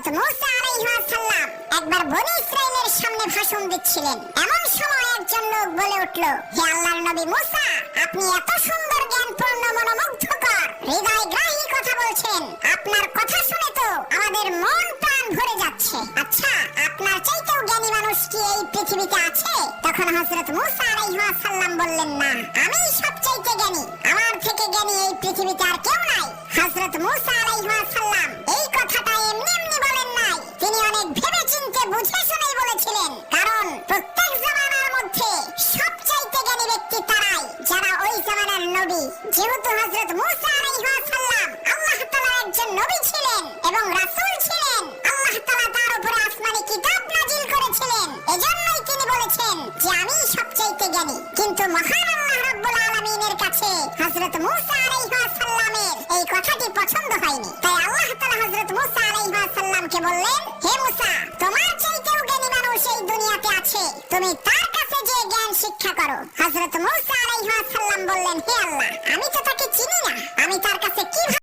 হযরত মূসা আলাইহিস সালাম একবার বনী ইসরাইলের সামনে ভাষণ দিচ্ছিলেন। এমন সময় একজন লোক বলে উঠল, হে আল্লাহর নবী মূসা, আপনি এত সুন্দর জ্ঞানপূর্ণ মনোমুগ্ধকর হৃদয়গ্রাহী কথা বলছেন, আপনার কথা শুনে তো আমাদের মন প্রাণ ভরে যাচ্ছে। আচ্ছা, আপনার চাইতেও জ্ঞানী মানুষ কি এই পৃথিবীতে আছে? তখন হযরত মূসা আলাইহিস সালাম বললেন, না, আমিই সবচাইতে জ্ঞানী, আমার থেকে জ্ঞানী এই পৃথিবীতে আর কেউ নাই। হযরত মূসা আলাইহিস সালাম এই কথাটা এমনি এমনি বলেন নাই, তিনি অনেক ভেবে চিন্তে বুঝে শুনেই বলেছিলেন। কারণ প্রত্যেক জামানার মধ্যে সবচাইতে জ্ঞানী ব্যক্তি তারাই যারা ওই জামানার নবী। যেহেতু হযরত মূসা আলাইহিস সালাম আল্লাহ তাআলার একজন নবী ছিলেন এবং রাসূল ছিলেন, আল্লাহ তাআলা তার উপরে আসমানি কিতাব নাজিল করেছিলেন, এজন্যই তিনি বলেছেন যে আমি সবচাইতে জ্ঞানী। কিন্তু মহান আল্লাহ রাব্বুল আলামিনের কাছে হযরত মূসা আলাইহিস সালামের এই কথাটি পছন্দ হয়নি। তাই আল্লাহ তাআলা হযরত মূসা আলাইহিস সালামকে বললেন, হে মূসা, তোমার চাইতেও জ্ঞানী মানুষ এই দুনিয়াতে আছে, তুমি তার কাছে যে জ্ঞান শিক্ষা করো। হযরত মূসা আলাইহিস সালাম বললেন, হে আল্লাহ, আমি তো তাকে চিনি না, আমি তার কাছে কিভাবে